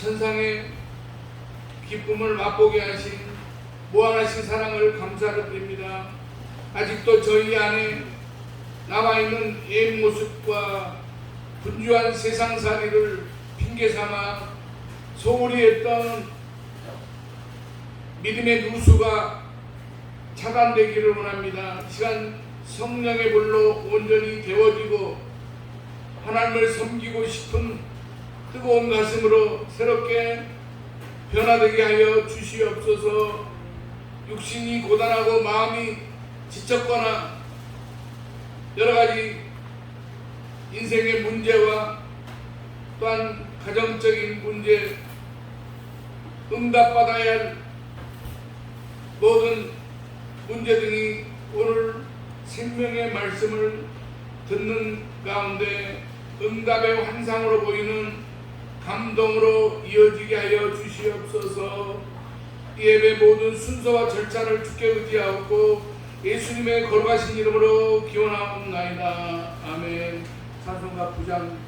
천상의 기쁨을 맛보게 하신 무한하신 사랑을 감사를 드립니다. 아직도 저희 안에 나와 있는 옛 모습과 분주한 세상살이를 핑계삼아 소홀히 했던 믿음의 누수가 차단되기를 원합니다. 이 시간 성령의 불로 온전히 데워지고 하나님을 섬기고 싶은 뜨거운 가슴으로 새롭게 변화되게 하여 주시옵소서. 육신이 고단하고 마음이 지쳤거나 여러가지 인생의 문제와 또한 가정적인 문제, 응답받아야 할 모든 문제 등이 오늘 생명의 말씀을 듣는 가운데 응답의 환상으로 보이는 감동으로 이어지게 하여 주시옵소서. 이 예배 모든 순서와 절차를 주께 의지하고 예수님의 거룩하신 이름으로 기원하옵나이다. 아멘. 찬송가 9장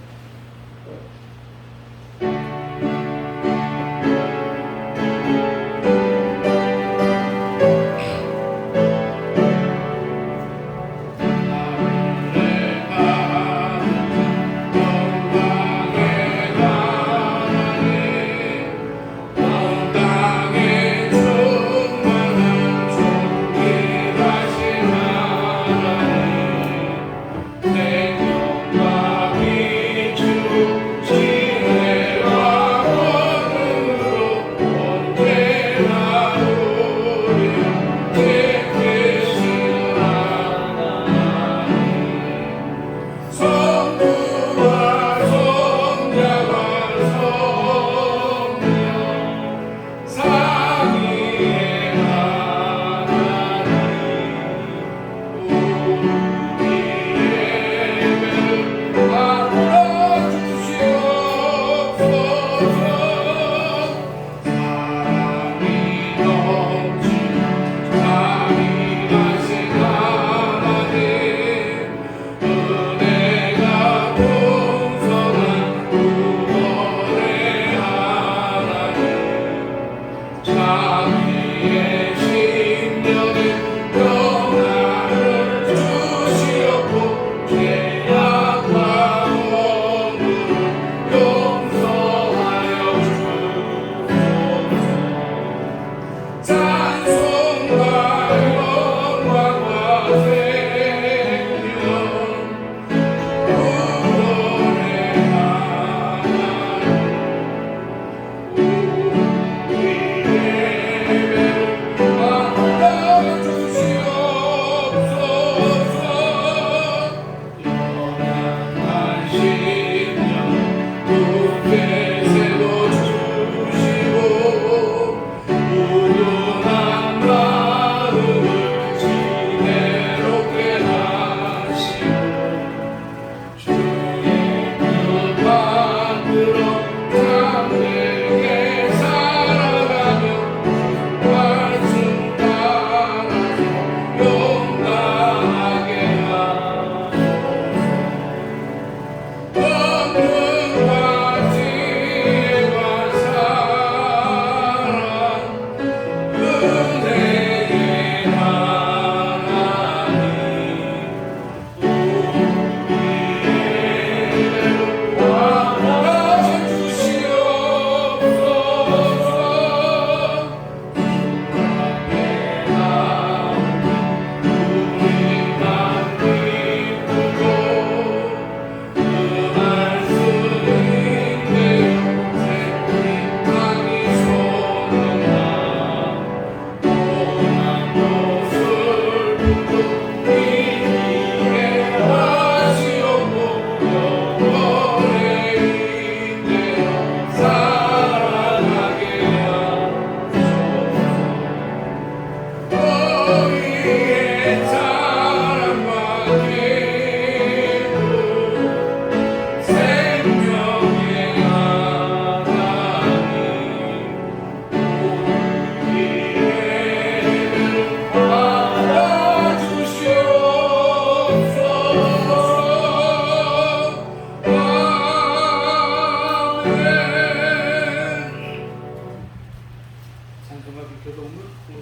내 영광이 주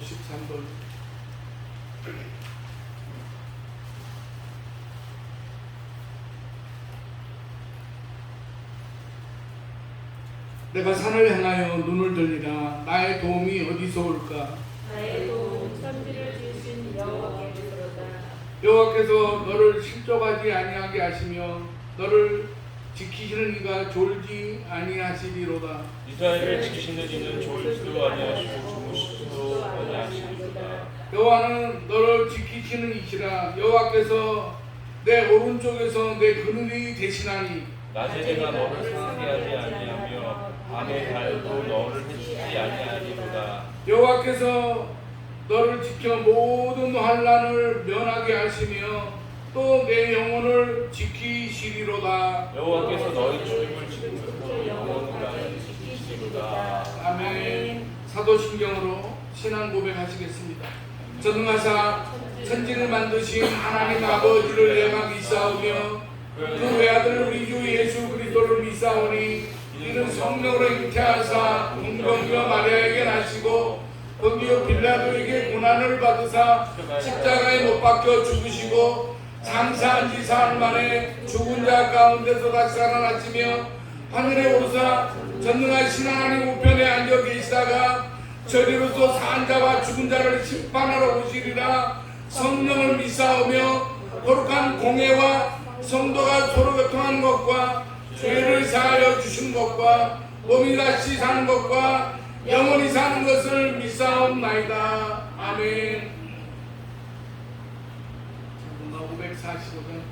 53번. 내가 산을 향하여 눈을 들리라. 나의 도움이 어디서 올까? 나의 도움 천지를 지으신 여호와께로다. 여호와께서 너를 실족하지 아니하게 하시며 너를 지키시는 이가 졸지 아니하시리로다. 이스라엘을 지키시는 이는 졸지도 아니하시고 주무시지도 아니하시리로다. 여호와는 너를 지키시는 이시라. 여호와께서 내 오른쪽에서 내 그늘이 되시나니 낮에 내가 너를 상하게 하지 아니하며 밤에 달도 너를 해치지 아니하리로다. 여호와께서 너를 지켜 모든 환난을 면하게 하시며 또 내 영혼을 지키시리로다. 여호와께서 너희 죽음을 지키시고 영원까지 지키시리로다. 아멘. 사도신경으로 신앙 고백하시겠습니다. 전능하사 천지를 만드신 하나님 아버지를 내가 믿사오며 그 외아들 우리 주 예수 그리스도를 믿사오니 이는 성령으로 잉태하사 동정녀 마리아에게 나시고 본디오 빌라도에게 고난을 받으사 십자가에 못 박혀 죽으시고 장사한 지 사흘 만에 죽은 자 가운데서 다시 살아나시며 하늘에 오르사 전능하신 하나님 우편에 앉아 계시다가 저리로서 산 자와 죽은 자를 심판하러 오시리라. 성령을 믿사오며 거룩한 공회와 성도가 서로 교통하는 것과 죄를 사하여 주신 것과 몸이 다시 사는 것과 영원히 사는 것을 믿사옵나이다. 아멘. 545장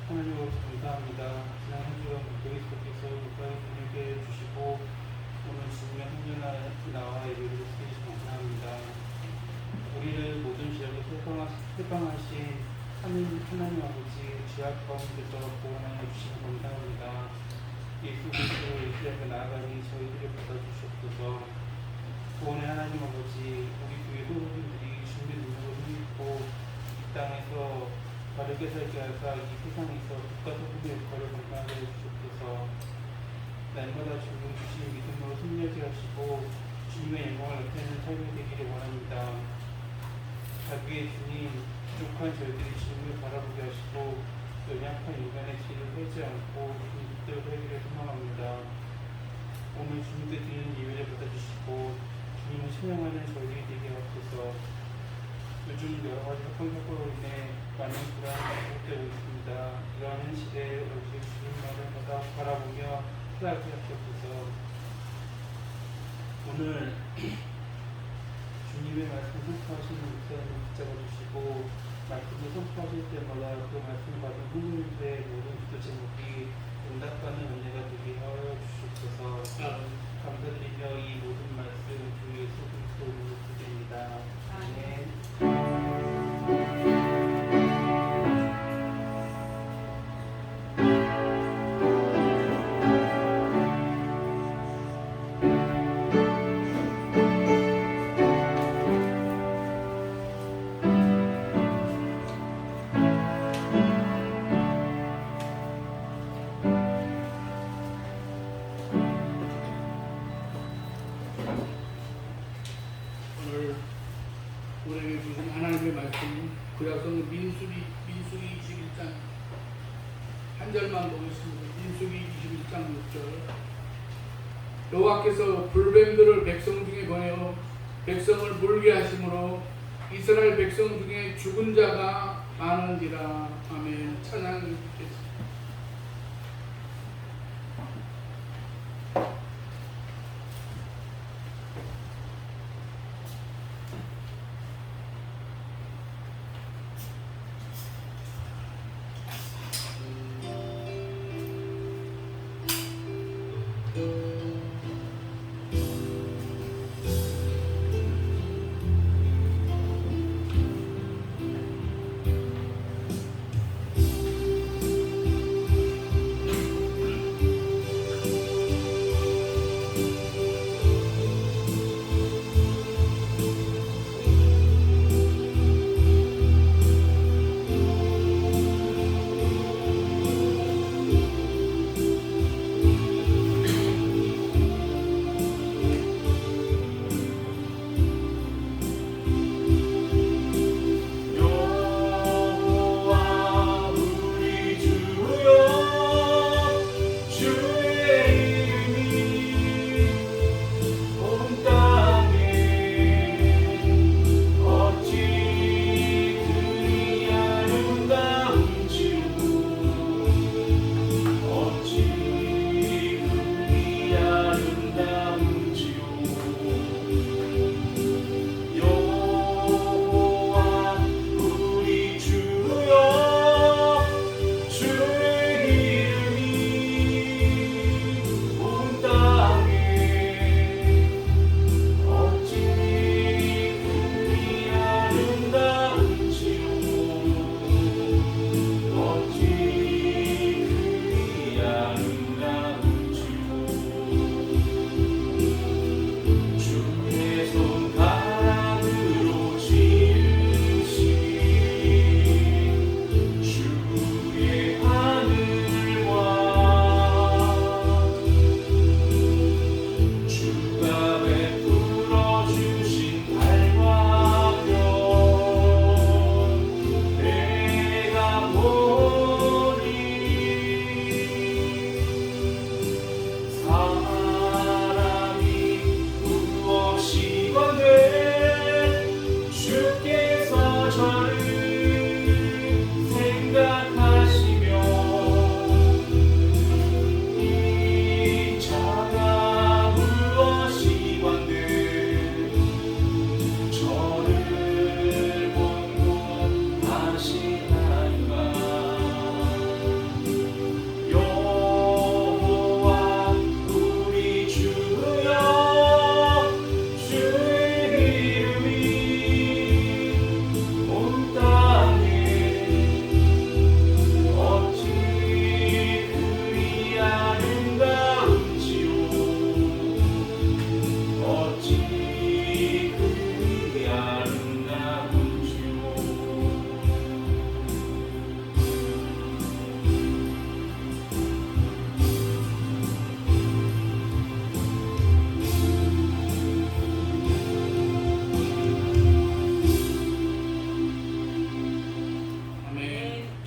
하나님 아버지 감사합니다. 지난 한 주간 그리스도께서 국가의 분에게 주시고 오늘 주님의 성전에 나와 예배를 드리시 감사합니다. 우리를 모든 지역에 해방하신 하나님 아버지 죄악 가운데서 구원하여 주시니 감사합니다. 예수 그리스도로 이스라엘에 나아가니 저희들을 받아주셨소서. 구원의 하나님 아버지, 우리 교회 소속인들이 주님의 능력을 힘입고 이 땅에서 바르게 살게 하사 이 세상에서 국가 소금의 역할을 감당하게 해주셨소서. 날마다 주님 주신 믿음으로 승리하게 하시고 주님의 영광을 나타내는 삶이 되기를 원합니다. 자기의 주님, 부족한 저희들이 주님을 바라보게 하시고 연약한 인간의 죄를 하지 않고 주님 뜻대로 살기를 소망합니다. 오늘 주님께 드리는 예배를 받아주시고 주님을 찬양하는 저희들이 되게 하옵소서. 요즘 여러 가지 협동사고로 인해 많은 불안이 반복되고 있습니다. 이러한 시대에 오직 주님만을 바라보며 살아가게 하옵소서. 오늘 주님의 말씀 선포하시는 목사님을 붙잡아 주시고 말씀을 선포하실 때마다 그 말씀을 받은 후보님들의 모든 기도 제목이 응답받는 은혜가 되게 하여 주시옵소서. 감사드리며 이 모든 말씀 주 예수 그리스도 이름으로 기도드립니다. 아멘. 오늘 우리에게 주신 하나님의 말씀 구약성 민수기 21장 한 절만 보겠습니다. 민수기 21장 6절 여호와께서 불뱀들을 백성 중에 보내어 백성을 물게 하심으로 이스라엘 백성 중에 죽은 자가 많은지라. 아멘. 찬양해 주겠습니다.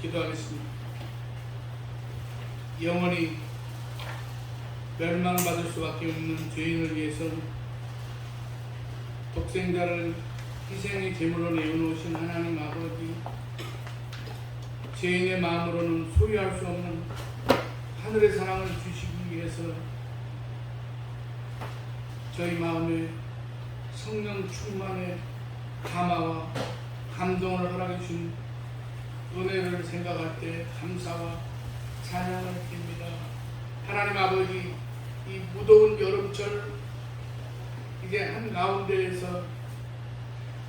기도하겠습니다. 영원히 멸망받을 수밖에 없는 죄인을 위해서 독생자를 희생의 제물로 내어놓으신 하나님 아버지, 죄인의 마음으로는 소유할 수 없는 하늘의 사랑을 주시기 위해서 저희 마음에 성령 충만의 감화와 감동을 허락해 주신 은혜를 생각할 때 감사와 찬양을 드립니다. 하나님 아버지, 이 무더운 여름철 이제 한가운데에서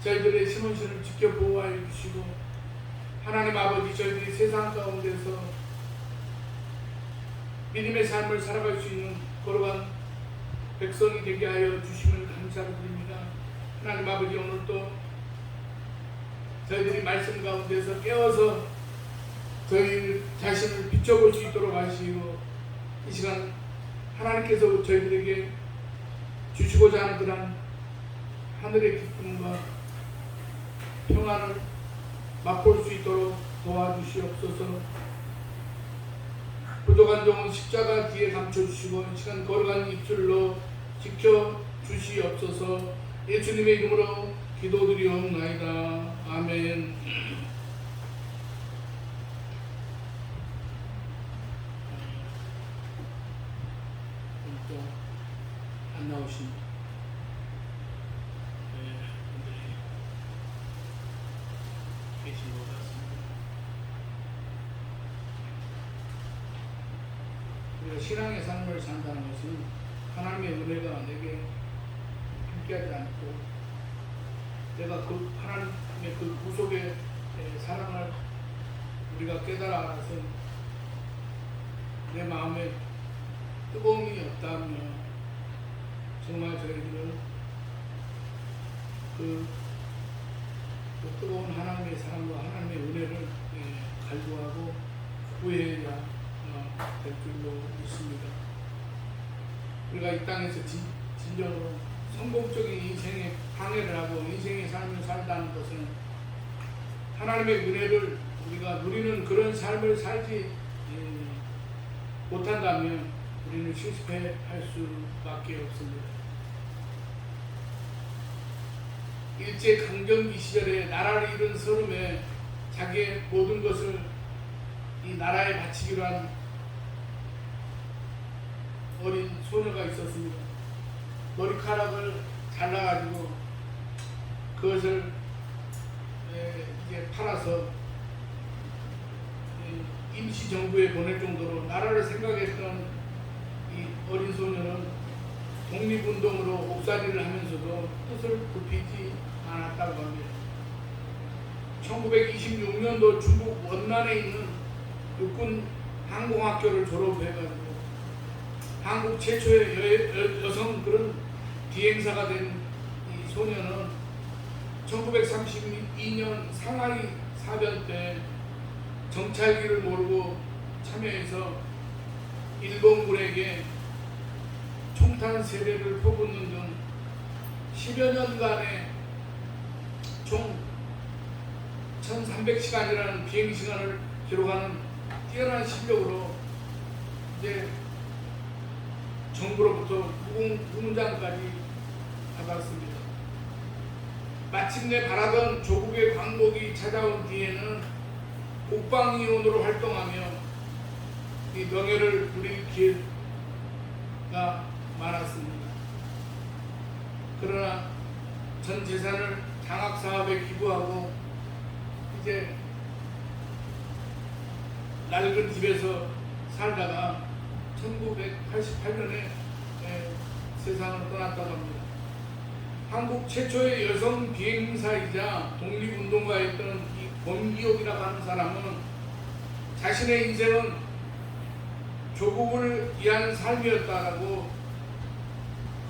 저희들의 신혼신을 지켜 보호하여 주시고, 하나님 아버지, 저희들이 세상 가운데서 믿음의 삶을 살아갈 수 있는 거룩한 백성이 되게 하여 주심을 감사를 드립니다. 하나님 아버지, 오늘도 저희들이 말씀 가운데서 깨어서 저희 자신을 비춰볼 수 있도록 하시고, 이 시간 하나님께서 저희들에게 주시고자 하는 그런 하늘의 기쁨과 평안을 맛볼 수 있도록 도와주시옵소서. 부족한 종은 십자가 뒤에 감춰주시고 이 시간 거룩한 입술로 지켜주시옵소서. 예수님의 이름으로 기도드리옵나이다. 아멘. 또 안 나오신 분들이 계신 것 같습니다. 우리가 신앙의 삶을 산다는 것은 하나님의 은혜가 내게 함께하지 않고 내가 그 하나님의 그 구속의 사랑을 우리가 깨달아서 내 마음에 뜨거움이 없다면 정말 저희들은 그 뜨거운 하나님의 사랑과 하나님의 은혜를 갈구하고 구해야 될 줄로 믿습니다. 우리가 이 땅에서 진정으로 성공적인 인생의 방해를 하고 인생의 삶을 살다는 것은 하나님의 은혜를 우리가 누리는 그런 삶을 살지 못한다면 우리는 실패할 수밖에 없습니다. 일제 강점기 시절에 나라를 잃은 서름에 자기의 모든 것을 이 나라에 바치기로 한 어린 소녀가 있었습니다. 머리카락을 잘라가지고 그것을 이제 팔아서 임시정부에 보낼 정도로 나라를 생각했던 이 어린 소녀는 독립운동으로 옥살이를 하면서도 뜻을 굽히지 않았다고 합니다. 1926년도 중국 원난에 있는 육군 항공학교를 졸업해가지고 한국 최초의 여성 그런 비행사가 된 이 소녀는 1932년 상하이 사변 때 정찰기를 몰고 참여해서 일본군에게 총탄 세례를 퍼붓는 등 10여 년간의 총 1300시간이라는 비행시간을 기록하는 뛰어난 실력으로 이제 정부로부터 무궁장까지 받았습니다. 마침내 바라던 조국의 광복이 찾아온 뒤에는 국방위원으로 활동하며 이 명예를 누릴 기회가 많았습니다. 그러나 전 재산을 장학사업에 기부하고 이제 낡은 집에서 살다가 1988년에 세상을 떠났다고 합니다. 한국 최초의 여성 비행사이자 독립운동가였던 이 권기옥이라고 하는 사람은 자신의 인생은 조국을 위한 삶이었다라고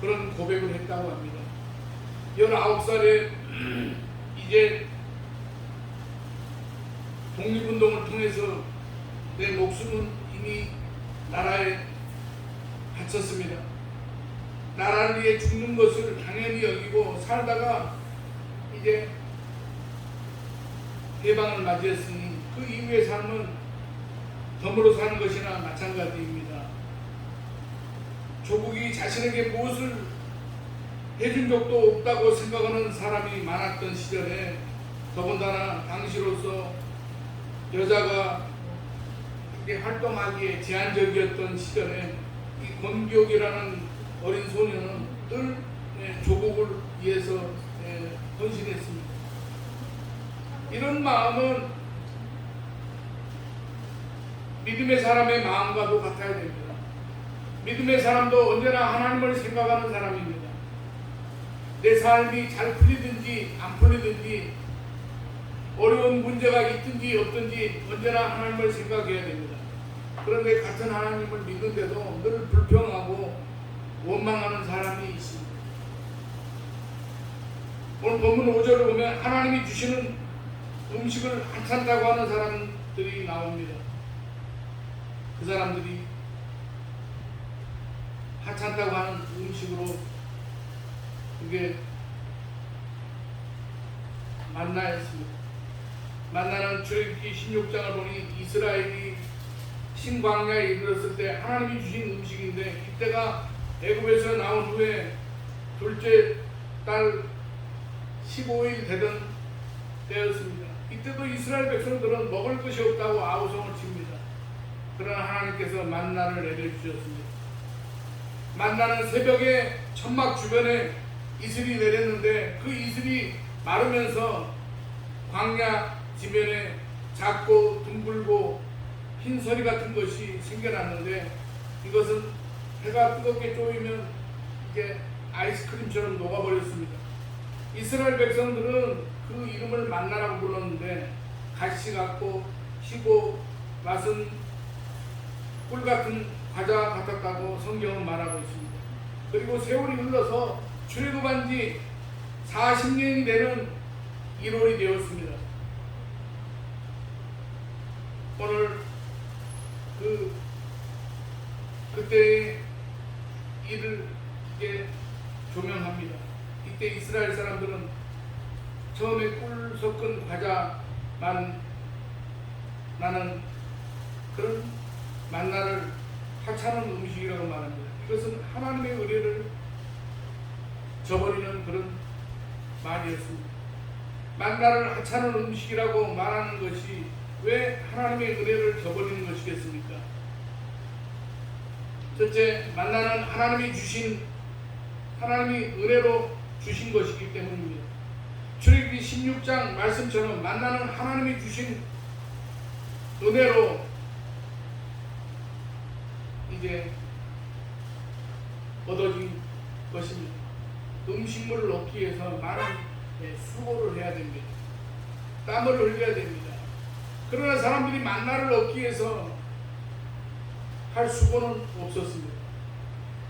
그런 고백을 했다고 합니다. 19살에 이제 독립운동을 통해서 내 목숨은 이미 나라에 바쳤습니다. 나라를 위해 죽는 것을 당연히 여기고 살다가 이제 해방을 맞이했으니 그 이후의 삶은 덤으로 사는 것이나 마찬가지입니다. 조국이 자신에게 무엇을 해준 적도 없다고 생각하는 사람이 많았던 시절에, 더군다나 당시로서 여자가 이렇게 활동하기에 제한적이었던 시절에 이 권기옥이라는 어린 소녀는 늘 조국을 위해서 헌신했습니다. 이런 마음은 믿음의 사람의 마음과도 같아야 됩니다. 믿음의 사람도 언제나 하나님을 생각하는 사람입니다. 내 삶이 잘 풀리든지 안 풀리든지 어려운 문제가 있든지 없든지 언제나 하나님을 생각해야 됩니다. 그런데 같은 하나님을 믿는데도 늘 불평하고 원망하는 사람이 있습니다. 오늘 본문 5절을 보면 하나님이 주시는 음식을 하찮다고 하는 사람들이 나옵니다. 그 사람들이 하찮다고 하는 음식으로 그게 만나였습니다. 만나는 출애굽기 16장을 보니 이스라엘이 신광야에 이르렀을 때 하나님이 주신 음식인데, 이때가 애굽에서 나온 후에 둘째 달 15일 되던 때였습니다. 이때도 이스라엘 백성들은 먹을 것이 없다고 아우성을 칩니다. 그러나 하나님께서 만나를 내려주셨습니다. 만나는 새벽에 천막 주변에 이슬이 내렸는데, 그 이슬이 마르면서 광야 지면에 작고 둥글고 흰 서리 같은 것이 생겨났는데, 이것은 해가 뜨겁게 쪼이면 이게 아이스크림처럼 녹아버렸습니다. 이스라엘 백성들은 그 이름을 만나라고 불렀는데, 가시 같고 시고 맛은 꿀 같은 과자 같았다고 성경은 말하고 있습니다. 그리고 세월이 흘러서 출애굽한 지 40년이 되는 1월이 되었습니다. 오늘 그때의 일을 이제 조명합니다. 이때 이스라엘 사람들은 처음에 꿀 섞은 과자만 나는 그런 만나를 하찮은 음식이라고 말합니다. 이것은 하나님의 의뢰를 저버리는 그런 말이었습니다. 만나를 하찮은 음식이라고 말하는 것이 왜 하나님의 은혜를 저버리는 것이겠습니까? 첫째, 만나는 하나님이 은혜로 주신 것이기 때문입니다. 출애굽기 16장 말씀처럼 만나는 하나님이 주신 은혜로 이제 얻어진 것입니다. 음식물을 얻기 위해서 많은 수고를 해야 됩니다. 땀을 흘려야 됩니다. 그러나 사람들이 만나를 얻기 위해서 할 수고는 없었습니다.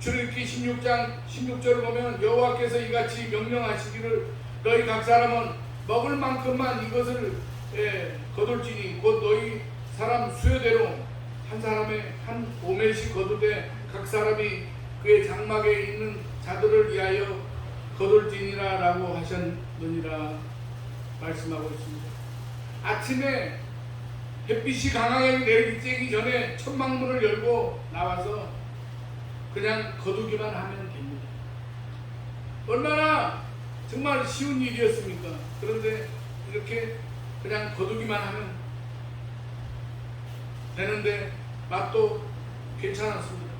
출애굽기 16장 16절을 보면 여호와께서 이같이 명령하시기를 너희 각 사람은 먹을 만큼만 이것을 거둘지니 곧 너희 사람 수요대로 한 사람의 한 오멜씩 거두되 각 사람이 그의 장막에 있는 자들을 위하여 거둘지니라 라고 하셨느니라 말씀하고 있습니다. 아침에 햇빛이 강하게 내리쬐기 전에 천막문을 열고 나와서 그냥 거두기만 하면 됩니다. 얼마나 정말 쉬운 일이었습니까? 그런데 이렇게 그냥 거두기만 하면 되는데 맛도 괜찮았습니다.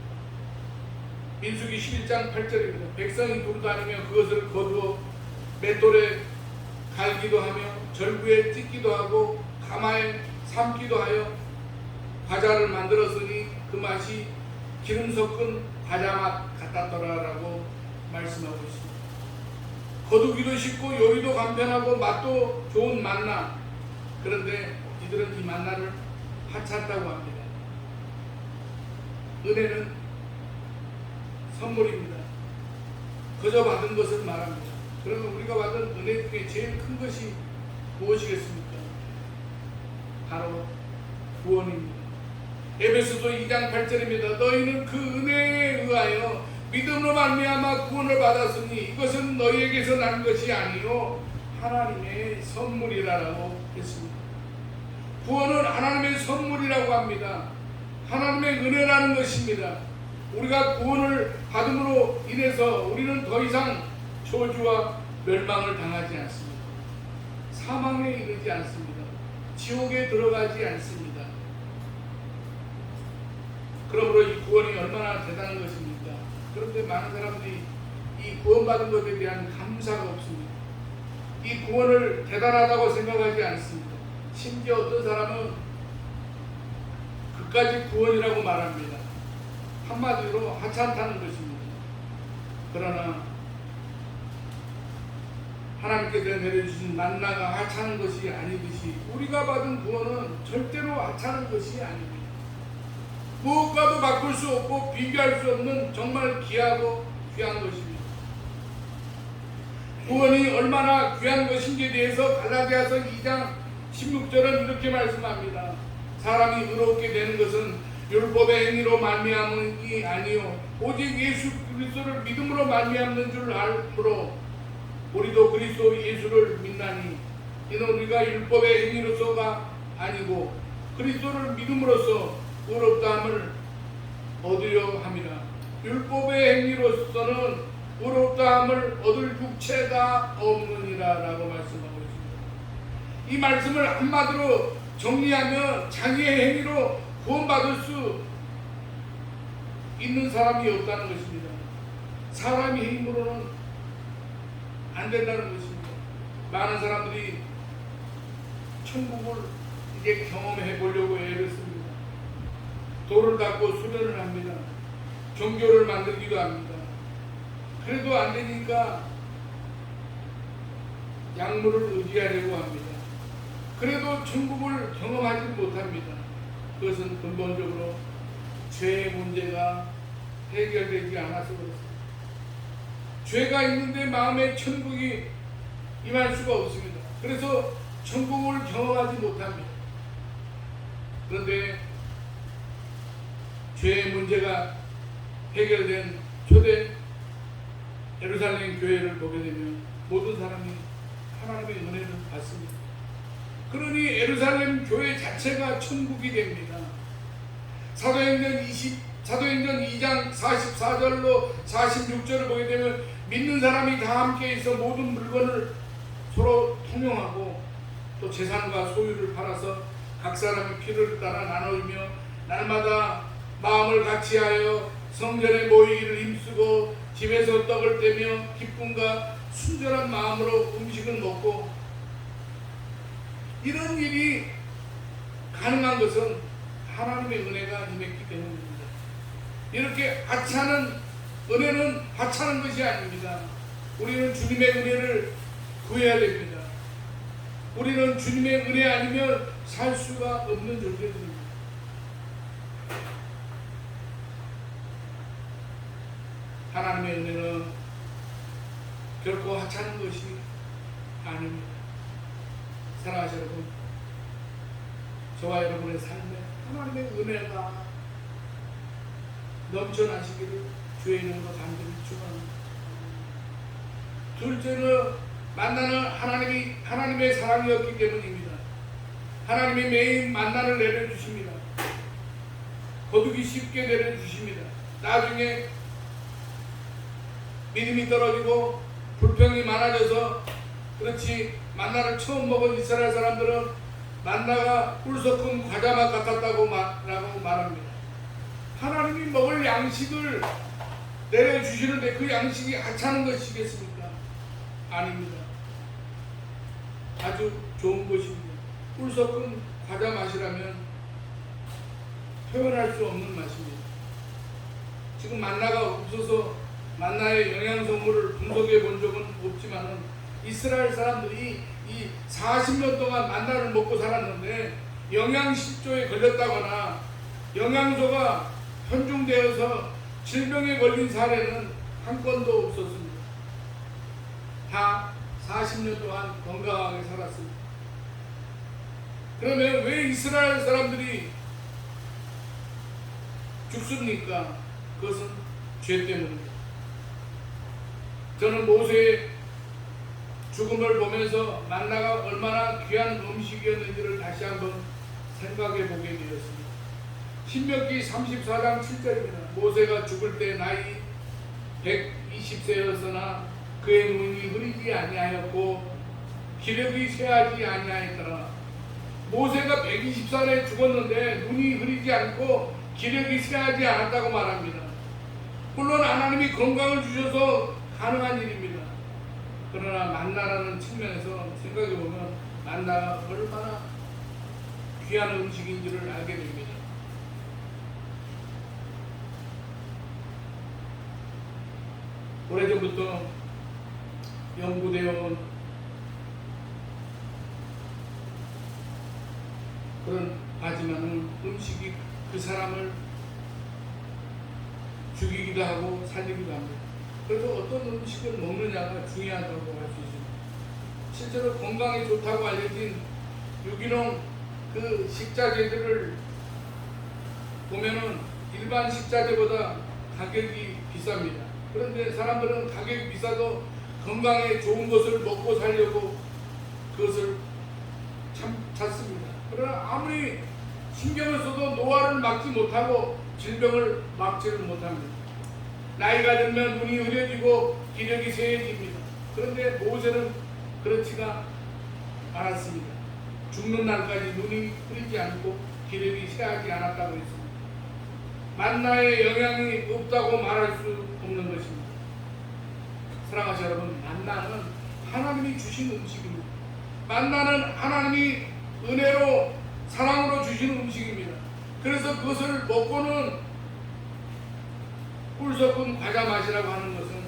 민수기 11장 8절입니다. 백성이 두루다니며 그것을 거두어 맷돌에 갈기도 하며 절구에 찢기도 하고 가마에 삶기도 하여 과자를 만들었으니 그 맛이 기름 섞은 과자 맛 같았더라라고 말씀하고 있습니다. 거두기도 쉽고 요리도 간편하고 맛도 좋은 만나. 그런데 이들은 이 만나를 하찮다고 합니다. 은혜는 선물입니다. 거저 받은 것을 말합니다. 그러면 우리가 받은 은혜 중에 제일 큰 것이 무엇이겠습니까? 바로 구원입니다. 에베소서 2장 8절입니다. 너희는 그 은혜에 의하여 믿음으로 말미암아 구원을 받았으니 이것은 너희에게서 난 것이 아니요 하나님의 선물이라고 했습니다. 구원은 하나님의 선물이라고 합니다. 하나님의 은혜라는 것입니다. 우리가 구원을 받음으로 인해서 우리는 더 이상 저주와 멸망을 당하지 않습니다. 사망에 이르지 않습니다. 지옥에 들어가지 않습니다. 그러므로 이 구원이 얼마나 대단한 것입니까? 그런데 많은 사람들이 이 구원받은 것에 대한 감사가 없습니다. 이 구원을 대단하다고 생각하지 않습니다. 심지어 어떤 사람은 그까지 구원이라고 말합니다. 한마디로 하찮다는 것입니다. 그러나 하나님께서 내려주신 만나가 하찮은 것이 아니듯이 우리가 받은 구원은 절대로 하찮은 것이 아닙니다. 무엇과도 바꿀 수 없고 비교할 수 없는 정말 귀하고 귀한 것입니다. 구원이 얼마나 귀한 것인지에 대해서 갈라디아서 2장 16절은 이렇게 말씀합니다. 사람이 의롭게 되는 것은 율법의 행위로 말미암음이 아니요 오직 예수 그리스도를 믿음으로 말미암는 줄 알므로 우리도 그리스도 예수를 믿나니 이는 우리가 율법의 행위로서가 아니고 그리스도를 믿음으로써 의롭다함을 얻으려 함이라. 율법의 행위로서는 의롭다함을 얻을 육체가 없느니라 라고 말씀하고 있습니다. 이 말씀을 한마디로 정리하면 자기의 행위로 구원받을 수 있는 사람이 없다는 것입니다. 사람의 힘으로는 안 된다는 것입니다. 많은 사람들이 천국을 이제 경험해 보려고 애를 씁니다. 돌을 닦고 수련을 합니다. 종교를 만들기도 합니다. 그래도 안 되니까 약물을 의지하려고 합니다. 그래도 천국을 경험하지 못합니다. 그것은 근본적으로 죄의 문제가 해결되지 않아서 그렇습니다. 죄가 있는데 마음에 천국이 임할 수가 없습니다. 그래서 천국을 경험하지 못합니다. 그런데 죄의 문제가 해결된 초대 예루살렘 교회를 보게 되면 모든 사람이 하나님의 은혜를 받습니다. 그러니 예루살렘 교회 자체가 천국이 됩니다. 사도행전 2장 44절로 46절을 보게 되면 믿는 사람이 다 함께 있어 모든 물건을 서로 통용하고 또 재산과 소유를 팔아서 각 사람의 필요를 따라 나누며 날마다 마음을 같이하여 성전에 모이기를 힘쓰고 집에서 떡을 떼며 기쁨과 순전한 마음으로 음식을 먹고 이런 일이 가능한 것은 하나님의 은혜가 임했기 때문입니다. 이렇게 하찮은 은혜는 하찮은 것이 아닙니다. 우리는 주님의 은혜를 구해야 됩니다. 우리는 주님의 은혜 아니면 살 수가 없는 존재들입니다. 하나님의 은혜는 결코 하찮은 것이 아닙니다. 사랑하시는 여러분, 저와 여러분의 삶에 하나님의 은혜가 넘쳐나시기를 주의 이름으로 간절히 축원합니다. 둘째는 만나는 하나님의 사랑이었기 때문입니다. 하나님이 매일 만나를 내려주십니다. 거두기 쉽게 내려주십니다. 나중에 믿음이 떨어지고 불평이 많아져서 그렇지 만나를 처음 먹은 이스라엘 사람들은 만나가 꿀 섞은 과자맛 같았다고 말합니다. 하나님이 먹을 양식을 내려주시는데 그 양식이 하찮은 것이겠습니까? 아닙니다. 아주 좋은 것입니다. 꿀 섞은 과자 맛이라면 표현할 수 없는 맛입니다. 지금 만나가 없어서 만나의 영양성분을 분석해 본 적은 없지만은 이스라엘 사람들이 이 40년 동안 만나를 먹고 살았는데 영양실조에 걸렸다거나 영양소가 편중되어서 질병에 걸린 사례는 한 건도 없었습니다. 다 40년 동안 건강하게 살았습니다. 그러면 왜 이스라엘 사람들이 죽습니까? 그것은 죄 때문입니다. 저는 모세의 죽음을 보면서 만나가 얼마나 귀한 음식이었는지를 다시 한번 생각해 보게 되었습니다. 신명기 34장 7절입니다. 모세가 죽을 때 나이 120세였으나 그의 눈이 흐리지 아니하였고 기력이 쇠하지 아니하였더라. 모세가 120살에 죽었는데 눈이 흐리지 않고 기력이 쇠하지 않았다고 말합니다. 물론 하나님이 건강을 주셔서 가능한 일입니다. 그러나 만나라는 측면에서 생각해보면 만나가 얼마나 귀한 음식인지를 알게 됩니다. 오래전부터 연구되어 온 그런 하지만은 음식이 그 사람을 죽이기도 하고 살리기도 합니다. 그래서 어떤 음식을 먹느냐가 중요하다고 할 수 있습니다. 실제로 건강에 좋다고 알려진 유기농 그 식자재들을 보면은 일반 식자재보다 가격이 비쌉니다. 그런데 사람들은 가격이 비싸도 건강에 좋은 것을 먹고 살려고 그것을 참 찾습니다. 그러나 아무리 신경을 써도 노화를 막지 못하고 질병을 막지를 못합니다. 나이가 들면 눈이 흐려지고 기력이 쇠해집니다. 그런데 모세는 그렇지가 않았습니다. 죽는 날까지 눈이 흐리지 않고 기력이 쇠하지 않았다고 했습니다. 만나의 영향이 없다고 말할 수 없는 것입니다. 사랑하는 여러분, 만나는 하나님이 주신 음식입니다. 만나는 하나님이 은혜로 사랑으로 주신 음식입니다. 그래서 그것을 먹고는 꿀 섞은 과자 맛이라고 하는 것은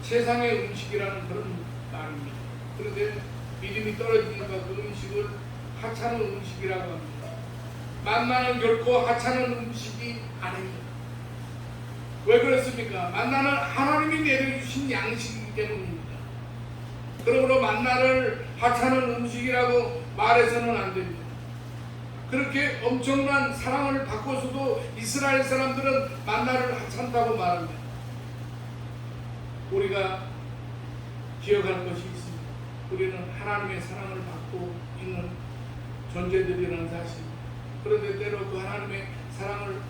세상의 음식이라는 그런 말입니다. 그런데 믿음이 떨어지니까 그 음식을 하찮은 음식이라고 합니다. 만나는 결코 하찮은 음식이 아닙니다. 왜 그렇습니까? 만나는 하나님이 내려주신 양식이기 때문입니다. 그러므로 만나를 하찮은 음식이라고 말해서는 안 됩니다. 그렇게 엄청난 사랑을 받고서도 이스라엘 사람들은 만나를 하찮다고 말합니다. 우리가 기억할 것이 있습니다. 우리는 하나님의 사랑을 받고 있는 존재들이라는 사실입니다. 그런데 때로 그 하나님의 사랑을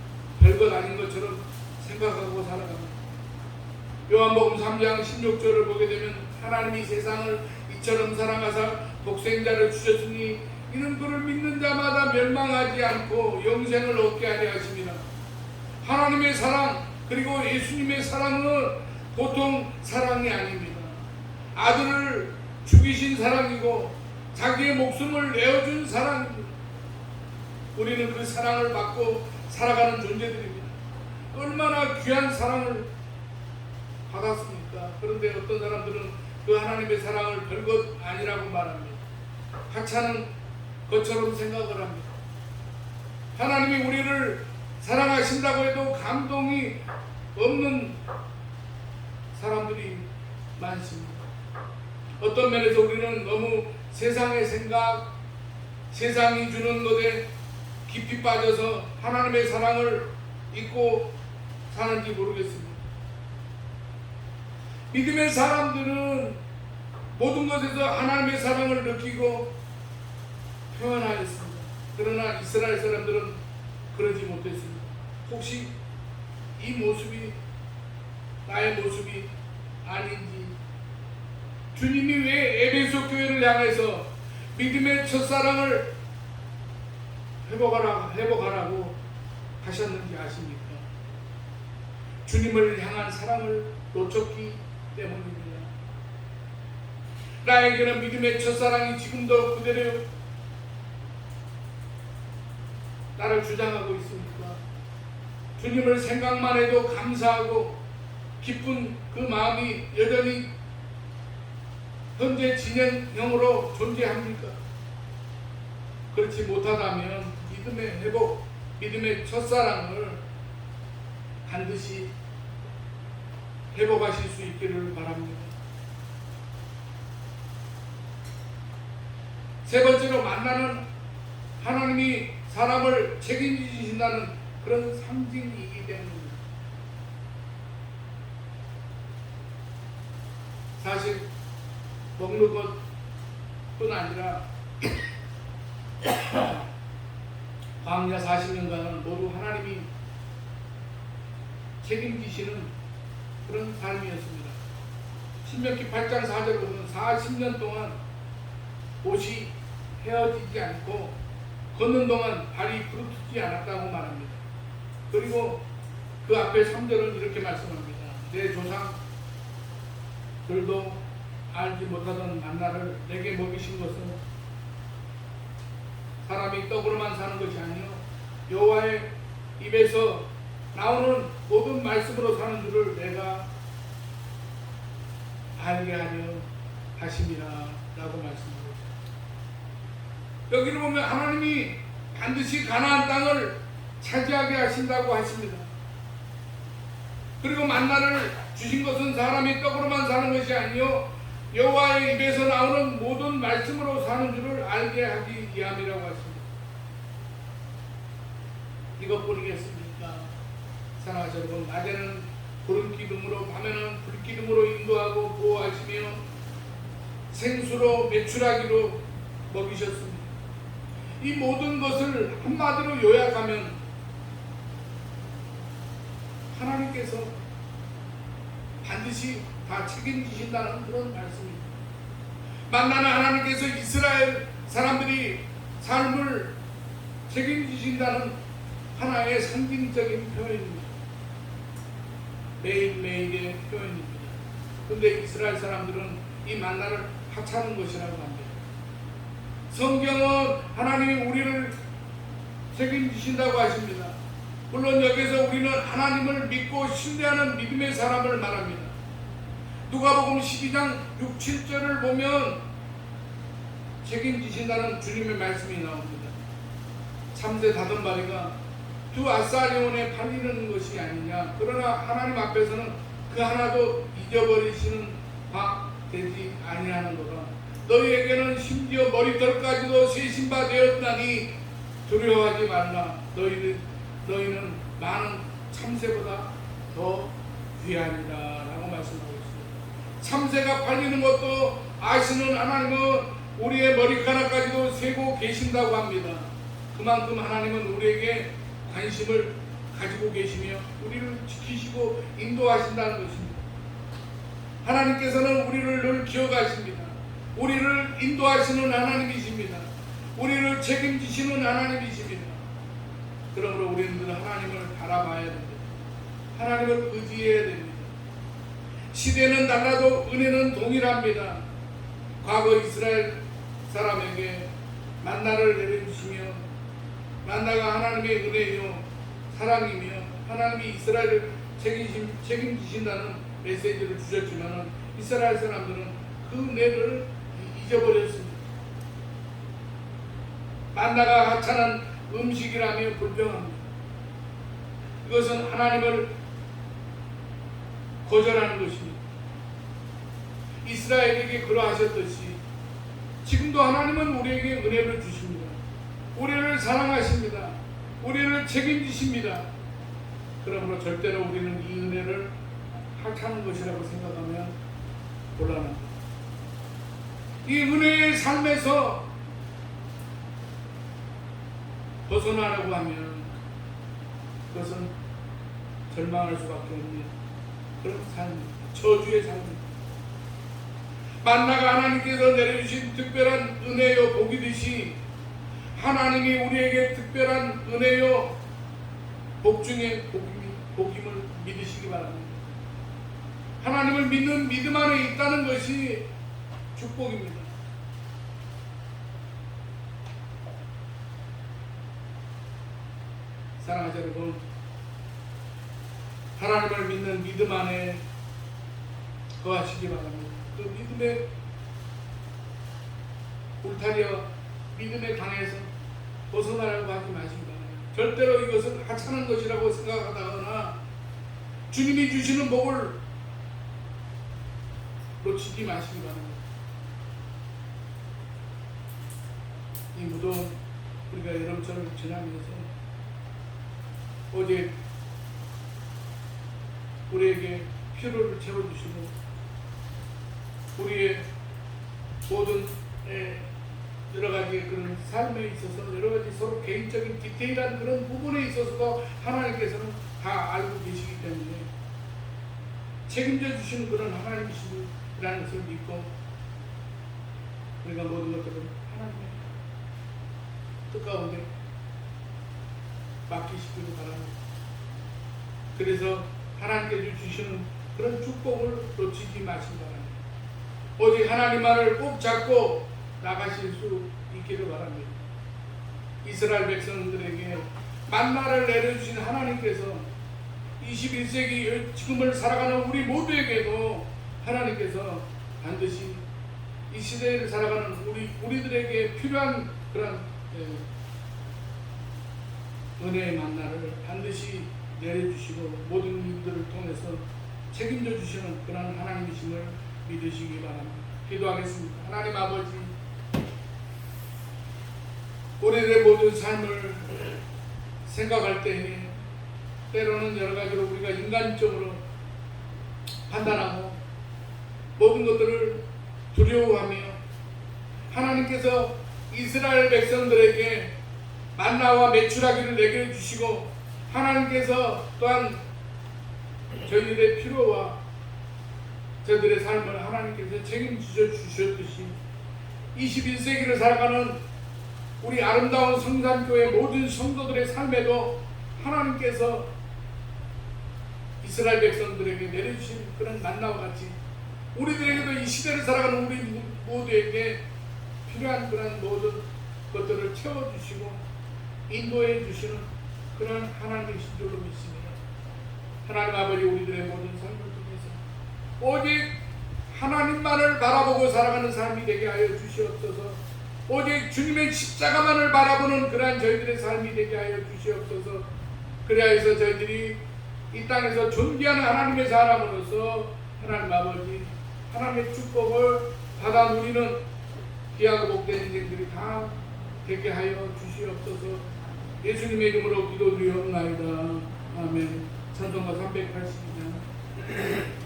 별것 아닌 것처럼 생각하고 살아갑니다. 요한복음 3장 16절을 보게 되면 하나님이 세상을 이처럼 사랑하사 독생자를 주셨으니 이는 그를 믿는 자마다 멸망하지 않고 영생을 얻게 하려 하십니다. 하나님의 사랑 그리고 예수님의 사랑은 보통 사랑이 아닙니다. 아들을 죽이신 사랑이고 자기의 목숨을 내어준 사랑입니다. 우리는 그 사랑을 받고 살아가는 존재들입니다. 얼마나 귀한 사랑을 받았습니까? 그런데 어떤 사람들은 그 하나님의 사랑을 별것 아니라고 말합니다. 하찮은 것처럼 생각을 합니다. 하나님이 우리를 사랑하신다고 해도 감동이 없는 사람들이 많습니다. 어떤 면에서 우리는 너무 세상의 생각, 세상이 주는 것에 깊이 빠져서 하나님의 사랑을 잊고 사는지 모르겠습니다. 믿음의 사람들은 모든 것에서 하나님의 사랑을 느끼고 표현하였습니다. 그러나 이스라엘 사람들은 그러지 못했습니다. 혹시 이 모습이 나의 모습이 아닌지, 주님이 왜 에베소 교회를 향해서 믿음의 첫사랑을 회복하라고 하셨는지 아십니까? 주님을 향한 사랑을 놓쳤기 때문입니다. 나에게는 믿음의 첫사랑이 지금도 그대로 나를 주장하고 있습니까? 주님을 생각만 해도 감사하고 기쁜 그 마음이 여전히 현재 진행형으로 존재합니까? 그렇지 못하다면 믿음의 회복, 믿음의 첫사랑을 반드시 회복하실 수 있기를 바랍니다. 세 번째로 만나는 하나님이 사람을 책임지신다는 그런 상징이기 때문입니다. 사실 먹는 것뿐 아니라 광야 40년간은 모두 하나님이 책임지시는 그런 삶이었습니다. 신명기 8장 4절에 보면 40년 동안 옷이 헤어지지 않고 걷는 동안 발이 부르트지 않았다고 말합니다. 그리고 그 앞에 3절은 이렇게 말씀합니다. 내 조상들도 알지 못하던 만나를 내게 먹이신 것은 사람이 떡으로만 사는 것이 아니요 여호와의 입에서 나오는 모든 말씀으로 사는 줄을 내가 알게 하려 하심이라 라고 말씀하고 있습니다. 여기를 보면 하나님이 반드시 가나안 땅을 차지하게 하신다고 하십니다. 그리고 만나를 주신 것은 사람이 떡으로만 사는 것이 아니요 여호와의 입에서 나오는 모든 말씀으로 사는 줄을 알게 하기 위함이라고 하십니다. 이것뿐이겠습니까? 사랑하는 여러분, 낮에는 구름 기둥으로 밤에는 불 기둥으로 인도하고 보호하시며 생수로 메추라기로 먹이셨습니다. 이 모든 것을 한마디로 요약하면 하나님께서 반드시 다 책임지신다는 그런 말씀입니다. 만나는 하나님께서 이스라엘 사람들이 삶을 책임지신다는 하나의 상징적인 표현입니다. 매일매일의 표현입니다. 그런데 이스라엘 사람들은 이 만나를 하찮은 것이라고 합니다. 성경은 하나님이 우리를 책임지신다고 하십니다. 물론 여기서 우리는 하나님을 믿고 신뢰하는 믿음의 사람을 말합니다. 누가복음 12장 6, 7절을 보면 책임지신다는 주님의 말씀이 나옵니다. 참새 다듬바리가 두 아사리온에 팔리는 것이 아니냐. 그러나 하나님 앞에서는 그 하나도 잊어버리시는 바 되지 아니하는도다. 너희에게는 심지어 머리털까지도 세신 바 되었나니 두려워하지 말라. 너희는 많은 참새보다 더 귀하니라 라고 말씀하고 있습니다. 참새가 팔리는 것도 아시는 하나님은 우리의 머리카락까지도 세고 계신다고 합니다. 그만큼 하나님은 우리에게 관심을 가지고 계시며 우리를 지키시고 인도하신다는 것입니다. 하나님께서는 우리를 늘 기억하십니다. 우리를 인도하시는 하나님이십니다. 우리를 책임지시는 하나님이십니다. 그러므로 우리는 늘 하나님을 바라봐야 됩니다. 하나님을 의지해야 됩니다. 시대는 달라도 은혜는 동일합니다. 과거 이스라엘 사람에게 만나를 내려주시며 만나가 하나님의 은혜요 사랑이며 하나님이 이스라엘을 책임지신다는 메시지를 주셨지만 이스라엘 사람들은 그 은혜를 잊어버렸습니다. 만나가 하찮은 음식이라며 불평합니다. 이것은 하나님을 거절하는 것입니다. 이스라엘에게 그러하셨듯이 지금도 하나님은 우리에게 은혜를 주십니다. 우리를 사랑하십니다. 우리를 책임지십니다. 그러므로 절대로 우리는 이 은혜를 하찮은 것이라고 생각하면 곤란합니다. 이 은혜의 삶에서 벗어나려고 하면 그것은 절망할 수밖에 없는 그런 삶입니다. 저주의 삶입니다. 만나가 하나님께서 내려주신 특별한 은혜요 복이듯이 하나님이 우리에게 특별한 은혜요 복 중에 복임을 믿으시기 바랍니다. 하나님을 믿는 믿음 안에 있다는 것이 축복입니다. 사랑하는 여러분, 하나님을 믿는 믿음 안에 거하시기 바랍니다. 그 믿음의 울타리와 믿음의 강에서 벗어나려고 하지 마시기 바랍니다. 절대로 이것은 하찮은 것이라고 생각하다거나 주님이 주시는 복을 놓치지 마시기 바랍니다. 이 무더운 우리가 여름철을 지나면서 어제 우리에게 피로를 채워주시고 우리의 모든 여러 가지 그런 삶에 있어서 여러 가지 서로 개인적인 디테일한 그런 부분에 있어서도 하나님께서는 다 알고 계시기 때문에 책임져 주시는 그런 하나님이심을 라는 것을 믿고 우리가 모든 것들을 하나님의 뜻 가운데 맡기시기를 바랍니다. 그래서 하나님께서 주시는 그런 축복을 놓치지 마시기 바랍니다. 오직 하나님만을 꼭 잡고 나가실 수 있기를 바랍니다. 이스라엘 백성들에게 만나를 내려주신 하나님께서 21세기 지금을 살아가는 우리 모두에게도 하나님께서 반드시 이 시대를 살아가는 우리들에게 필요한 그런 은혜의 만나를 반드시 내려주시고 모든 일들을 통해서 책임져 주시는 그런 하나님이심을 믿으시기 바랍니다. 기도하겠습니다. 하나님 아버지, 우리들의 모든 삶을 생각할 때 때로는 여러 가지로 우리가 인간적으로 판단하고 모든 것들을 두려워하며 하나님께서 이스라엘 백성들에게 만나와 메추라기를 내게 주시고 하나님께서 또한 저희들의 필요와 저희들의 삶을 하나님께서 책임져 주셨듯이 21세기를 살아가는 우리 아름다운 성산교회 모든 성도들의 삶에도 하나님께서 이스라엘 백성들에게 내려주신 그런 만나와 같이 우리들에게도 이 시대를 살아가는 우리 모두에게 필요한 그런 모든 것들을 채워주시고 인도해 주시는 그런 하나님이신 줄로 믿습니다. 하나님 아버지, 우리들의 모든 삶을 통해서 오직 하나님만을 바라보고 살아가는 삶이 되게 하여 주시옵소서. 오직 주님의 십자가만을 바라보는 그러한 저희들의 삶이 되게 하여 주시옵소서. 그리하여서 저희들이 이 땅에서 존귀한 하나님의 사람으로서 하나님 아버지, 하나님의 축복을 받아 누리는 귀하고 복된 인생들이 다 되게 하여 주시옵소서. 예수님의 이름으로 기도드리옵나이다. 아멘. 찬송가 380장. Yeah.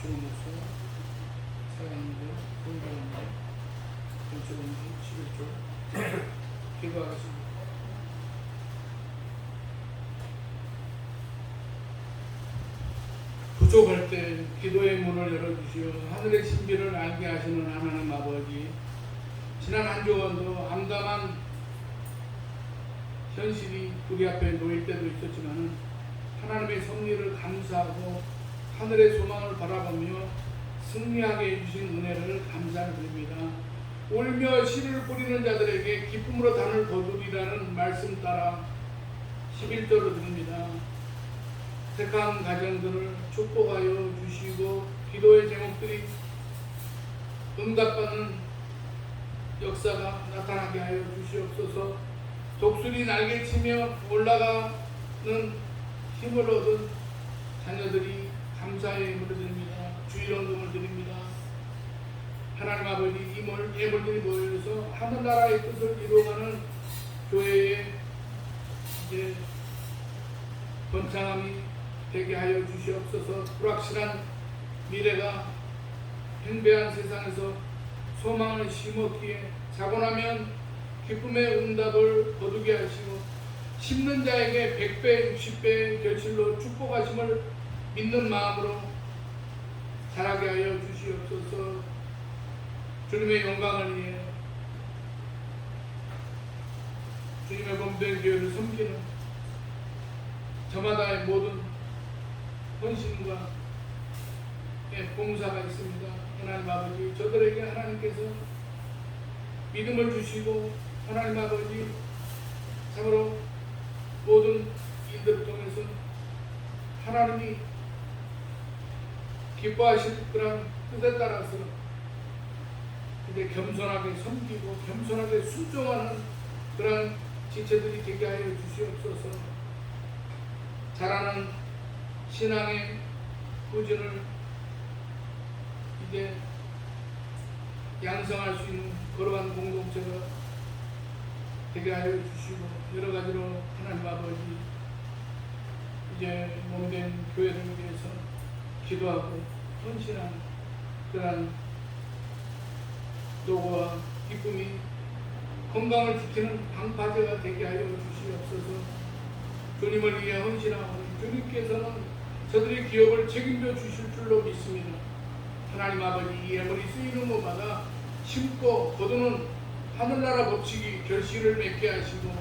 주무소 사랑도 공경도 건축원지 11조 기도하겠습니다. 부족할 때 기도의 문을 열어주시어 하늘의 신비를 알게 하시는 하나님 아버지, 지난 한 주간도 암담한 현실이 우리 앞에 놓일 때도 있었지만 하나님의 섭리를 감사하고 하늘의 소망을 바라보며 승리하게 해주신 은혜를 감사드립니다. 울며 씨를 뿌리는 자들에게 기쁨으로 단을 거두리라는 말씀 따라 11절로 드립니다. 택한 가정들을 축복하여 주시고 기도의 제목들이 응답받는 역사가 나타나게 하여 주시옵소서. 독수리 날개치며 올라가는 힘을 얻은 자녀들이 감사의 예물을 드립니다. 주일원금을 드립니다. 하나님 아버지, 이 예물들이 모여서 하늘나라의 뜻을 이루어가는 교회의 이제 번창함이 되게 하여 주시옵소서. 불확실한 미래가 팽배한 세상에서 소망을 심었기에 자고 나면 기쁨의 응답을 거두게 하시고 심는 자에게 100배, 60배 결실로 축복하심을 믿는 마음으로 자라게 하여 주시옵소서. 주님의 영광을 위해 주님의 몸된 교회를 섬기는 저마다의 모든 헌신과 봉사가 있습니다. 하나님 아버지, 저들에게 하나님께서 믿음을 주시고 하나님 아버지, 참으로 모든 일들을 통해서 하나님이 기뻐하실 그런 뜻에 따라서 이제 겸손하게 섬기고 겸손하게 순종하는 그런 지체들이 되게 하여 주시옵소서. 자라는 신앙의 꾸준을 이제 양성할 수 있는 거룩한 공동체가 되게 하여 주시고 여러 가지로 하나님 아버지 이제 몸된 교회를 위해서 기도하고 헌신하는 그러한 노고와 기쁨이 건강을 지키는 방파제가 되게 하여 주시옵소서. 주님을 위해 헌신하고 주님께서는 저들의 기업을 책임져 주실 줄로 믿습니다. 하나님 아버지, 이 예물이 쓰이는 곳마다 심고 거두는 하늘나라 법칙이 결실을 맺게 하시고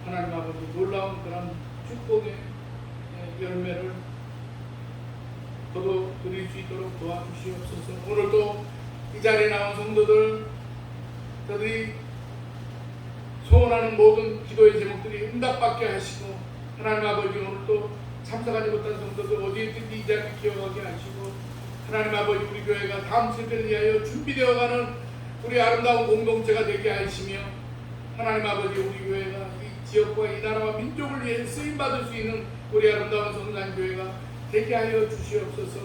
하나님 아버지, 놀라운 그런 축복의 열매를 거둬 드릴 수 있도록 도와주시옵소서. 오늘도 이 자리에 나온 성도들, 저들이 소원하는 모든 기도의 제목들이 응답받게 하시고 하나님 아버지, 오늘도 참석하지 못한 성도들 어디에 있든지 이 자리를 기억하게 하시고 하나님 아버지, 우리 교회가 다음 세대를 위하여 준비되어가는 우리 아름다운 공동체가 되게 하시며 하나님 아버지, 우리 교회가 이 지역과 이 나라와 민족을 위해 쓰임받을 수 있는 우리 아름다운 성산교회가 되게 하여 주시옵소서.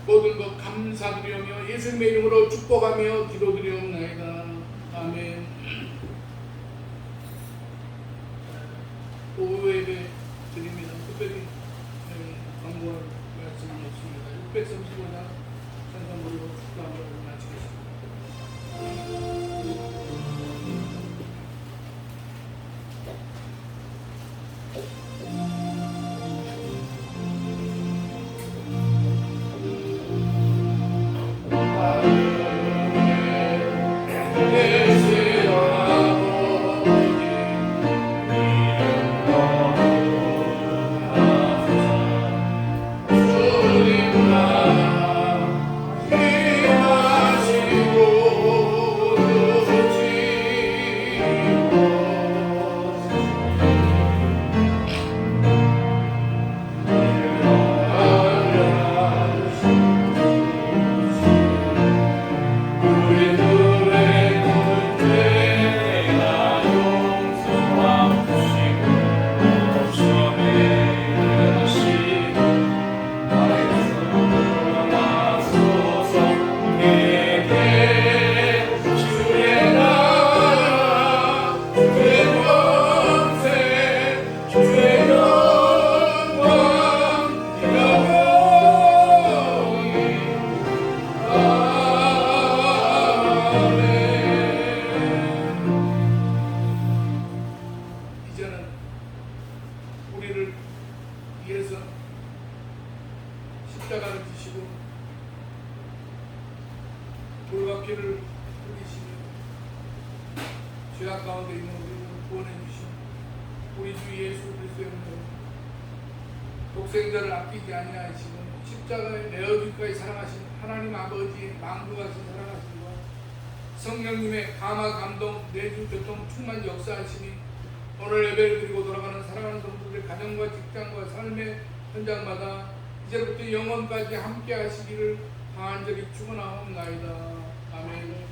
모든 것 감사드리며 예수님의 이름으로 축복하며 기도드리옵나이다. 아멘. 오후 예배 드립니다. 특별히 광고할 말씀은 없습니다. 635장 찬송 부르고 축도함을 마치겠습니다. 주님 위해서 십자가를 지시고 돌바퀴를 흘리시며 죄악 가운데 있는 우리를 구원해 주신 우리 주 예수 그리스도의 은혜로 독생자를 아끼지 아니하시고 십자가에 내어주기까지 사랑하신 하나님 아버지의 망부같이 사랑하심과 성령님의 감화 감동 내주 교통 충만 역사하심이 오늘 예배를 드리고 돌아가는 사랑하는 성도들의 가정과 직장과 삶의 현장마다 이제부터 영원까지 함께 하시기를 간절히 축원하옵나이다. 아멘.